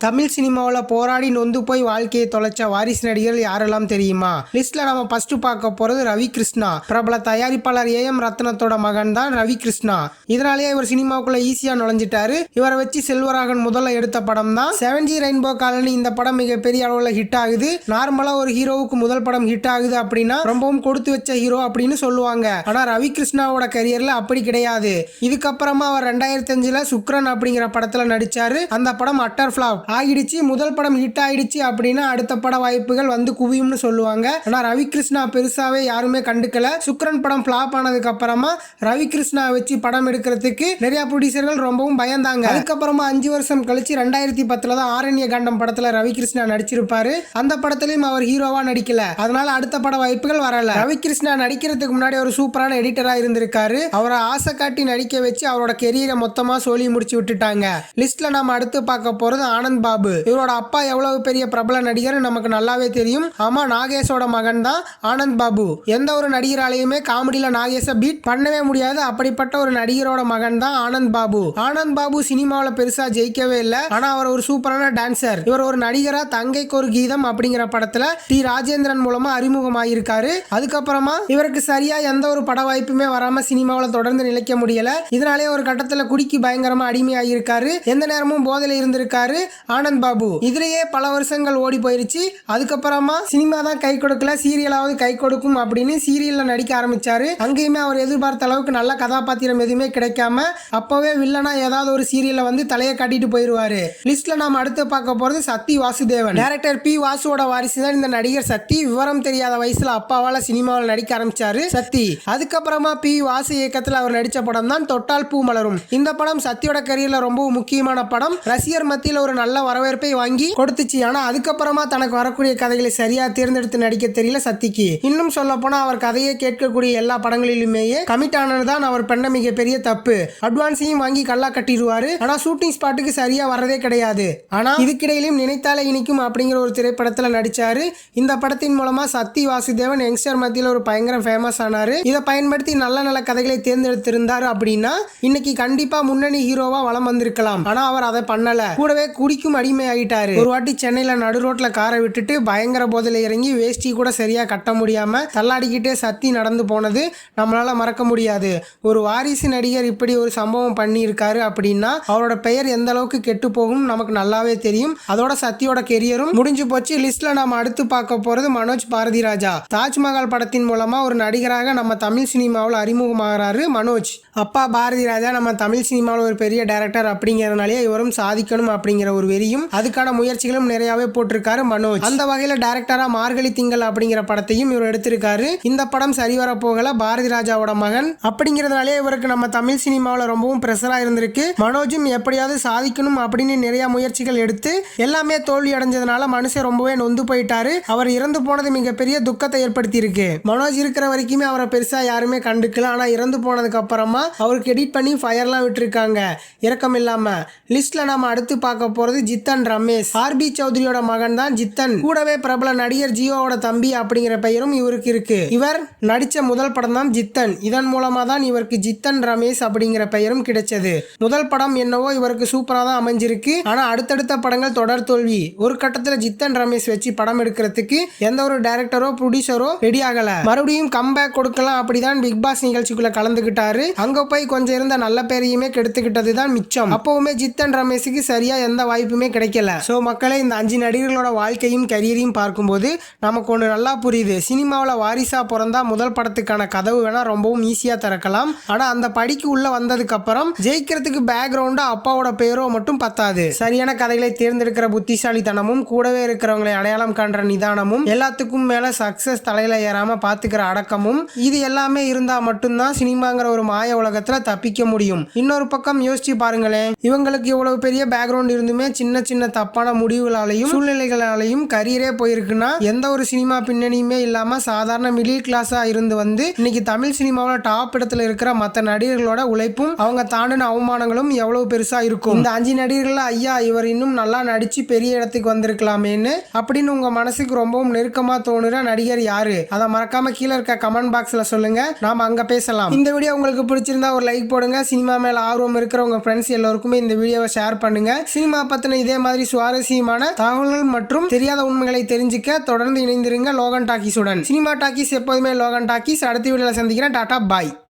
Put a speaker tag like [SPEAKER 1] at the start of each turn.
[SPEAKER 1] தமிழ் சினிமாவில் போராடி நொந்து போய் வாழ்க்கையை தொலைச்ச வாரிசு நடிகர்கள் யாரெல்லாம் தெரியுமா? லிஸ்ட்ல நம்ம ஃபர்ஸ்ட் பார்க்க போறது ரவி கிருஷ்ணா. பிரபல தயாரிப்பாளர் AM ரத்னத்தோட மகன் தான் ரவி கிருஷ்ணா. இதனாலேயே இவர் சினிமாவுக்குள்ள ஈஸியா நுழைஞ்சிட்டாரு. இவரை வச்சு செல்வராகவன் முதல்ல எடுத்த படம் தான் 7G ரெயின்போ காலனி. இந்த படம் மிகப்பெரிய அளவுல ஹிட் ஆகுது. நார்மலா ஒரு ஹீரோவுக்கு முதல் படம் ஹிட் ஆகுது அப்படின்னா ரொம்பவும் கொடுத்து வச்ச ஹீரோ அப்படின்னு சொல்லுவாங்க. ஆனா ரவி கிருஷ்ணாவோட கரியர்ல அப்படி கிடையாது. இதுக்கப்புறமா அவர் 2005 சுக்ரன் அப்படிங்கிற படத்துல நடிச்சாரு. அந்த படம் அட்டர் ஃபிளாப் ஆகிடுச்சு. முதல் படம் ஹிட் ஆயிடுச்சு அப்படின்னா அடுத்த பட வாய்ப்புகள் வந்து குவியும்னு சொல்லுவாங்க. ஆனா ரவி கிருஷ்ணா பெருசாவே யாருமே கண்டுக்கல. சுக்ரன் படம் ஃபிளாப் ஆனதுக்கு அப்புறமா ரவி கிருஷ்ணா வச்சு படம் எடுக்கிறதுக்கு நிறைய ப்ரொடியூசர்கள் ரொம்பவும் பயந்தாங்க. அதுக்கப்புறமா 5 வருஷம் கழிச்சு 2010 தான் ஆரண்ய காண்டம் படத்துல ரவி கிருஷ்ணா நடிச்சிருப்பாரு. அந்த படத்திலையும் அவர் ஹீரோவா நடிக்கல. அதனால அடுத்த பட வாய்ப்புகள் வரல. ரவி கிருஷ்ணா நடிக்கிறதுக்கு முன்னாடி ஒரு சூப்பரான எடிட்டரா இருந்திருக்காரு. அவரை ஆசை காட்டி நடிக்க வச்சு அவரோட கெரியரை மொத்தமா சொல்லி முடிச்சு விட்டுட்டாங்க. லிஸ்ட்ல நாம அடுத்து பார்க்க போறது ஆனந்த் பாபு. இவரோட அப்பா எவ்வளவு பெரிய பிரபல நடிகர் நமக்கு நல்லாவே தெரியும். ஆமா, நாகேஷோட மகன் தான் ஆனந்த் பாபு. எந்த ஒரு நடிகராலையுமே காமெடியில நாகேஷை பீட் பண்ணவே முடியாது. அப்படிப்பட்ட ஒரு நடிகரோட மகன் தான் ஆனந்த் பாபு. ஆனந்த் பாபு சினிமாவில் பெருசா ஜெயிக்கவே இல்லை. ஆனா அவர் ஒரு சூப்பரான டான்சர். இவர் ஒரு நடிகரா தங்கைக்கு ஒரு கீதம் அப்படிங்கிற படத்துல டி ராஜேந்திரன் மூலமா அறிமுகமாயிருக்காரு. அதுக்கப்புறமா இவருக்கு சரியா எந்த ஒரு பட வாய்ப்புமே வராம சினிமாவில் தொடர்ந்து நிலைக்க முடியல. இதனாலே ஒரு கட்டத்துல குடிக்கு பயங்கரமா அடிமையாயிருக்காரு. எந்த நேரமும் போதையில இருந்திருக்காரு ஆனந்த் பாபு. இதுலயே பல வருஷங்கள் ஓடி போயிருச்சு. அதுக்கப்புறமா சினிமா தான் கை கொடுக்கல, சீரியலாவது கை கொடுக்கும் அப்படின்னு சீரியல்ல நடிக்க ஆரம்பிச்சாரு. அங்கேயுமே அவர் எதிர்பார்த்த அளவுக்கு நல்ல கதாபாத்திரம் எதுவுமே கிடைக்காம அப்பவே வில்லனா ஏதாவது ஒரு சீரியல்ல வந்து தலையை காட்டிட்டு போயிருவாரு. லிஸ்ட்ல நாம அடுத்து பார்க்க போறது சக்தி வாசுதேவன். டைரக்டர் பி வாசுவோட வாரிசு தான் இந்த நடிகர் சக்தி. விவரம் தெரியாத வயசுல அப்பாவால சினிமாவில் நடிக்க ஆரம்பிச்சாரு சக்தி. அதுக்கப்புறமா பி வாசு இயக்கத்தில் அவர் நடிச்ச படம் தான் தொட்டால் பூ மலரும். இந்த படம் சக்தியோட கரியர்ல ரொம்ப முக்கியமான படம். ரசிகர் மத்தியில் ஒரு நல்ல வரவேற்பை வாங்கி கொடுத்துச்சு. ஆனா அதுக்கப்புறமா தனக்கு வரக்கூடிய கதைகளை சரியா தேர்ந்தெடுத்து நடிக்க தெரியல சக்திக்கு. இன்னும் சொல்ல போனா அவர் கதையை கேட்கக்கூடிய எல்லா படங்களிலுமே கமிட் ஆனதுதான் அவர் பண்ண மிகப்பெரிய தப்பு. அட்வான்ஸையும் வாங்கி கல்லா கட்டிடுவாரு. ஆனா ஷூட்டிங் ஸ்பாட்டுக்கு சரியா வரதே கிடையாது. ஆனா இதுக்கிடையிலும் நினைத்தாலே இனிக்கும் அப்படிங்கிற ஒரு திரைப்படத்துல நடிச்சாரு. இந்த படத்தின் மூலமா சக்தி வாசுதேவன் யங்ஸ்டர் மத்தியில் ஒரு பயங்கர ஃபேமஸ் ஆனாரு. இதை பயன்படுத்தி நல்ல நல்ல கதைகளை தேர்ந்தெடுத்திருந்தாரு அப்படின்னா இன்னைக்கு கண்டிப்பா முன்னணி ஹீரோவா வலம் வந்திருக்கலாம். ஆனா அவர் அதை பண்ணல. கூடவே குடிக்கும் அடிமை ஆகிட்டாரு. ஒரு வாட்டி சென்னையில நடு ரோட்ல காரை விட்டுட்டு பயங்கர போதையில இறங்கி வேஷ்டி கூட சரியா கட்ட முடியாம தள்ளாடிக்கிட்டே சக்தி நடந்து போனது நம்மளால மறக்க முடியாது. ஒரு வாரிசு நடிகர் இப்படி ஒரு சம்பவம் பண்ணி இருக்காரு அப்படின்னா அவரோட பெயர் எந்த அளவுக்கு கெட்டு போகும் நமக்கு நல்லாவே தெரியும். அதோட சக்தியோட கெரியரும் முடிஞ்சு போச்சு. லிஸ்ட்ல நாம அடுத்து பார்க்க போறது மனோஜ் பாரதி ராஜா. தாஜ்மஹால் படத்தின் மூலமா ஒரு நடிகராக நம்ம தமிழ் சினிமாவில் அறிமுகமாகிறாரு மனோஜ். அப்பா பாரதி ராஜா நம்ம தமிழ் சினிமாவில் ஒரு பெரிய டைரக்டர் அப்படிங்கிறதுனாலே இவரும் சாதிக்கணும் அப்படிங்கிற ஒரு வெறியும் அதுக்கான முயற்சிகளும் நிறையவே போட்டிருக்காரு மனோஜ். அந்த வகையில டைரக்டரா மார்கழி திங்கள் அப்படிங்கிற படத்தையும் இவர் எடுத்திருக்காரு. இந்த படம் சரிவர போகல. பாரதி ராஜாவோட மகன் அப்படிங்கிறதுனாலே இவருக்கு நம்ம தமிழ் சினிமாவில் ரொம்பவும் பிரஷரா இருந்திருக்கு. மனோஜும் எப்படியாவது சாதிக்கணும் அப்படின்னு நிறைய முயற்சிகள் எடுத்து எல்லாமே தோல்வி அடைஞ்சதுனால மனுஷன் ரொம்பவே நொந்து போயிட்டாரு. அவர் இறந்து போனது மிகப்பெரிய துக்கத்தை ஏற்படுத்தி இருக்கு. மனோஜ் இருக்கிற வரைக்குமே அவரை பெருசா யாருமே கண்டுக்கல. ஆனா இறந்து போனதுக்கு அப்புறமா அவருக்கு எடிட் பண்ணி ஃபயர்லாம் விட்டுருக்காங்க இரக்கம் இல்லாம. லிஸ்ட்ல நாம அடுத்து பார்க்க போறது ஜித்தன் ரமேஷ். RB சௌத்ரியோட மகன் தான் ஜித்தன். கூடவே பிரபல நடிகர் ஜியோவோட தம்பி அப்படிங்கிற பெயரும் இவருக்கு இருக்கு. இவர் நடிச்ச முதல் படம் தான் ஜித்தன். இதன் மூலமா தான் இவருக்கு ஜித்தன் ரமேஷ் அப்படிங்கிற பெயரும் கிடைச்சது. முதல் படம் என்னவோ இவருக்கு சூப்பரா தான் அமைஞ்சிருக்கு. ஆனா அடுத்தடுத்த படங்கள் தொடர் தோல்வி. ஒரு கட்டத்துல ஜித்தன் ரமேஷ் வச்சு படம் எடுக்கிறதுக்கு எந்த ஒரு டைரக்டரோ ப்ரொடியூசரோ ரெடி ஆகல. மறுபடியும் கம்பேக் கொடுக்கலாம் அப்படிதான் பிக் பாஸ் நிகழ்ச்சிக்குள்ள கலந்துகிட்டாரு. அங்க போய் கொஞ்சம் இருந்த நல்ல பேரையுமே கெடுத்துக்கிட்டது தான் மிச்சம். அப்பவுமே ஜித்தன் ரமேஷுக்கு சரியா எந்த வாய்ப்புமே கிடைக்கல. சோ மக்களே, இந்த 5 நடிகர்களோட வாழ்க்கையும் கரியரையும் பார்க்கும்போது நமக்கு ஒன்று நல்லா புரியுது. சினிமாவில் வாரிசா பிறந்தா முதல் படத்துக்கான கதவு வேணா ரொம்பவும் ஈஸியா திறக்கலாம். ஆனா அந்த படிக்கு உள்ள வந்ததுக்கு அப்புறம் ஜெயிக்கிறதுக்கு பேக்ரவுண்டா அப்பாவோட பேரோ மட்டும் பத்தாது. சரியான கதைகளை தேர்ந்தெடுக்கிற புத்திசாலித்தனமும் கூடவே இருக்கிறவங்களை அடையாளம் காண்ற நிதானமும் எல்லாத்துக்கும் மேல சக்சஸ் தலையில ஏறாம பாத்துக்கிற அடக்கமும் இது எல்லாமே இருந்தா மட்டும்தான் சினிமாங்கிற ஒரு மாய உலகத்துல தப்பிக்க முடியும். இன்னொரு பக்கம் யோசிச்சு பாருங்களேன், இவங்களுக்கு இவ்வளவு பெரிய பேக்ரவுண்ட் இருந்துமே சின்ன சின்ன தப்பான முடிவுகளாலையும் சூழ்நிலைகளாலையும் கரியரே போயிருக்குன்னா எந்த ஒரு சினிமா பின்னணியுமே இல்லாம சாதாரண மிடில் கிளாஸா இருந்து வந்து இன்னைக்கு தமிழ் சினிமாவில் டாப் இடத்துல இருக்கிற மற்ற நடிகர்களோட உழைப்பும் அவங்க தாண்டின அவமானங்களும் எவ்வளவு பெருசா இருக்கும். இந்த 5 நடிகர்கள் ஐயா இவர் இன்னும் நல்லா நடிச்சு பெரிய இடத்துக்கு வந்திருக்கலாமேன்னு அப்படின்னு உங்க மனசுக்கு ரொம்பவும் நெருக்கமா தோணுற நடிகர் யாரு? அதை மறக்காம கீழே இருக்க கமெண்ட் பாக்ஸ்ல சொல்லுங்க, நாம அங்க பேசலாம். இந்த வீடியோ உங்களுக்கு பிடிச்சிருந்தா ஒரு லைக் போடுங்க. சினிமா மேல ஆர்வம் இருக்கிற உங்க ஃப்ரெண்ட்ஸ் எல்லாருக்குமே இந்த வீடியோவை ஷேர் பண்ணுங்க. சினிமா பத்தின பத்தின இதே மாதிரி சுவாரஸ்யமான தகவல்கள் மற்றும் தெரியாத உண்மைகளை தெரிஞ்சுக்க தொடர்ந்து இணைந்திருங்க லோகன் டாக்கீஸுடன். சினிமா டாக்கீஸ் எப்போதுமே லோகன் டாக்கீஸ். அடுத்த வீடியோல சந்திக்கிறேன். டாடா பாய்.